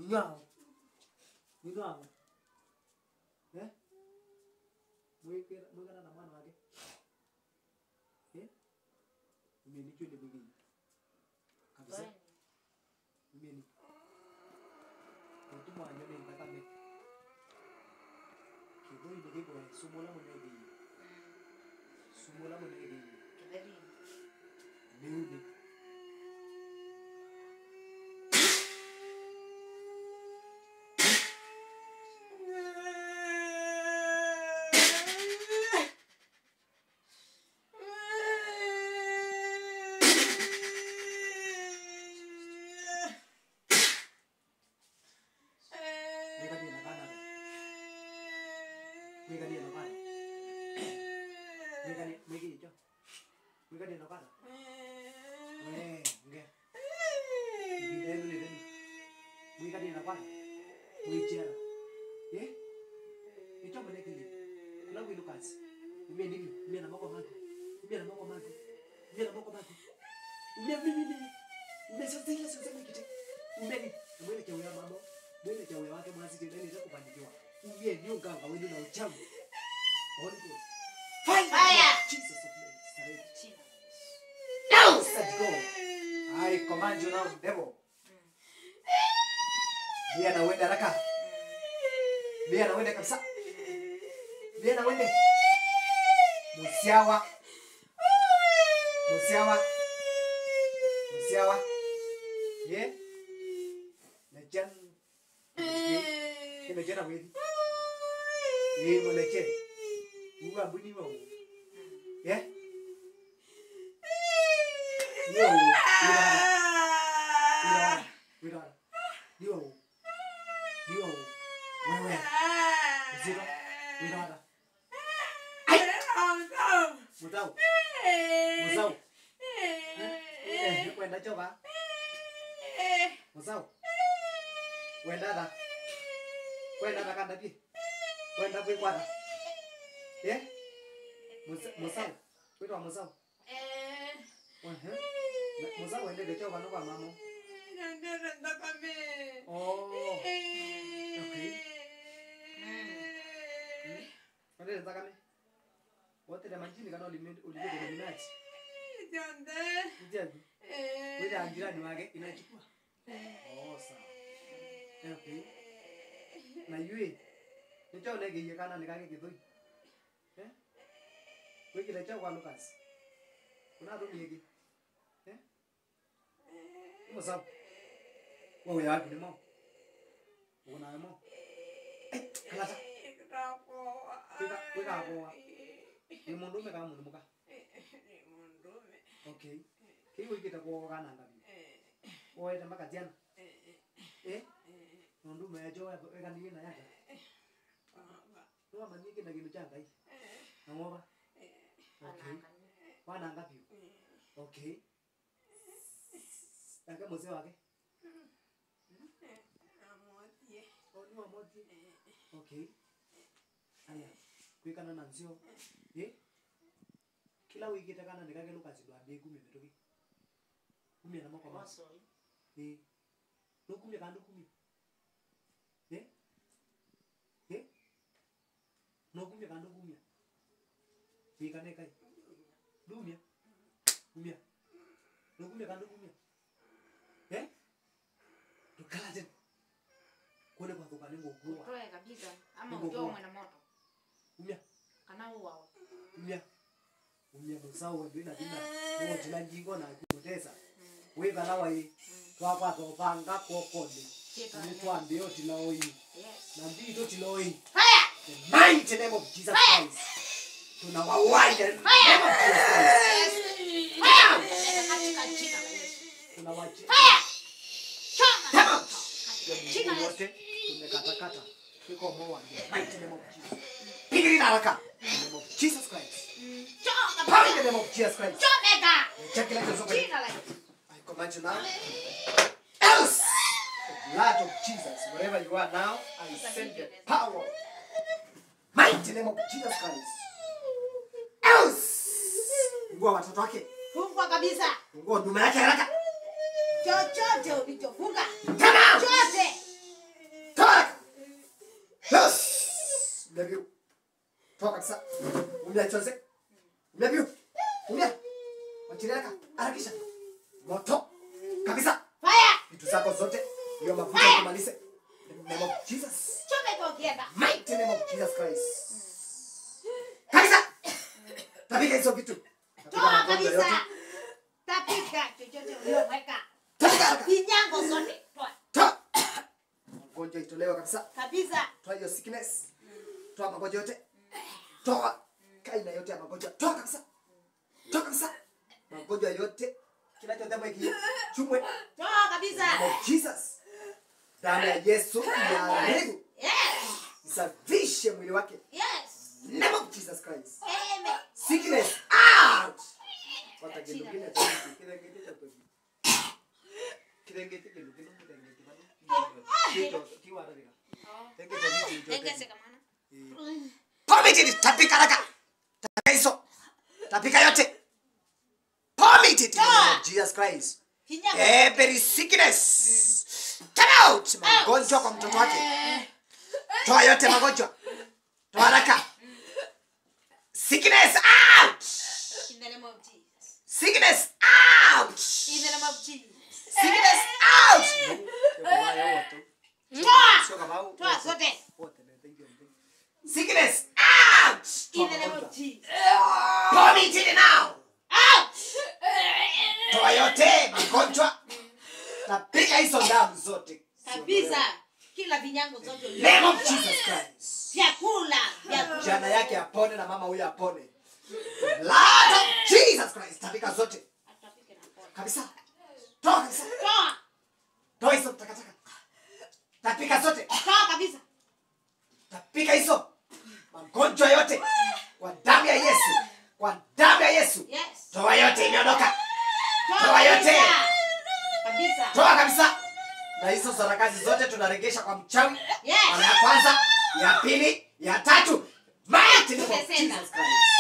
Ngao. Ngao. Mweka na mwana wake. Mimi chule bigi. Kabisa. Mimi. Mtu mwana ni mtakame. Kido ile kwa sumola mwenyewe. Sumola mwenyewe. Mimi. I command you now, devil. Dia na wende haraka. Dia na wende kabisa. Dia na wende. Musiawa. Musiawa. Musiawa. Ye? Lejan. Ye lejan apa ini? Ye mau lejan. Bukan bunyi mau. Ye? Yo, Wira. Wewe. Zero. Wira. Mutau. Kwenda coba. Musau. Kwenda kan tadi. Kwenda pergi kuada. Ya? Musau. Wira musau. Musau wende de coba no kwa mamo. Oh. Okay. Wende de takame. Wote da manjini kana ulije de minati. Ndio. Wewe ajirani wake inachukua. Oh sawa. Okay. Na yue. Nicho lege yekana nikake kidoi. Wewe kile cha kwa Lucas. Kuna ndo yegi. Musau. Wewe yapi nimo? Una nimo? Kalata. Weka hapo. Ni mundume kama munduka. Okay. Kiwi kitakuwa kana ngapi? Wewe tambaka jana. Mundume ajo weka nini na yake. Ndio maniki na kitu changa hii. Naomba. Okay. Wana ngapi? Okay. Aka mzee wake. Ni wamotie. Okay. Haya. Kuikana na nzio. Kila wiki takana nikake Lucas ndo ande 10 metoki. 10 na moko basi. No 10 kando 10. No 10 kando 10. Nikane kai. Dumia. No 10 kando 10. Tukalaje. Kule kwa kukalengo kuwa. Utoe kabisa ama utoe na moto. Kana uwa. Musau ndio inadina. Ndio tunajingo na kutesa. Wewe balawa hii. Twapa topanga kokode. Ni twambie otilao hii. Na ndio tilao hii. Fire! Mighty name of Jesus Christ. Tunawawai name of Jesus Christ. Fire! Tunawachi. Fire! Choma. China yote tumekatakata. Kiko moa. Mighty name of Jesus. Pigiri haraka. Name of Jesus Christ. Power in the name of Jesus Christ. Check it out. I command you now. Else, the blood of Jesus, wherever you are now, I send the power. Mighty name of Jesus Christ. Else, ngua watoto wake. Funga kabisa. Ngua ndume yake haraka. Chochote ulichofunga. Come out. Chochote. Umia. Toa kabisa. Umia chonze. Umia. Umia. Wachileka. Harakisha. Moto. Kabisa. Fire. Vitu zako zote. Hiyo mafuta kumalize. In the name of Jesus. Choke kwa kienda. Mighty name of Jesus Christ. Kabisa. Tapika hizo vitu. Toa kabisa. Tapika chochote ulioweka. Tapika. Vinyango zote. Toa. Toa. Magonjwa itolewe kabisa. Kabisa. Toa hiyo sickness. Toa magonjwa yote. Toa. Kaina yote ya magonjwa. Toa kabisa. Toa kabisa. Magonjwa yote. Kinachotema hiki chumwe. Toa kabisa. Jesus. Damu ya Yesu ya Mungu. Yes. Isafishe mwili wake. Yes. Name of Jesus Christ. Amen. Sickness out. Wata gilugine tani kirengete cha toki. Kirengete gilugine kirengete bana. Kito kiwa radiga. Tengese kamana. Permitted tapika haraka. Tapika hizo. Tapika yote. Permitted in the name of Jesus Christ. Every sickness. Come out. Magonjwa kwa mtoto wake. Toa yote magonjwa. Toa haraka. Sickness out. In the name of Jesus. Sickness out. In the name of Jesus. Sickness out. Toa. Toa zote. Sickness out. In the name of Jesus. Vomit it now. Out. Toa yote magonjwa. Tapika hizo damu zote. Kabisa. Kila vinyango zote. Name of Jesus Christ. Vyakula. Jana yake apone na mama huyo apone. Blood of Jesus Christ. Tapika zote. Kabisa. Toa kabisa. Toa. Toa hizo takataka. Tapika zote. Toa kabisa. Tapika hizo magonjwa yote kwa damu ya Yesu. Kwa damu ya Yesu. Yes. Toa yote imeondoka. Toa yote. Kabisa. Toa kabisa. Na hizo sarakasi zote tunaregesha kwa mchawi. Yes. Mara ya kwanza, ya pili, ya tatu. Mighty name of Jesus Christ.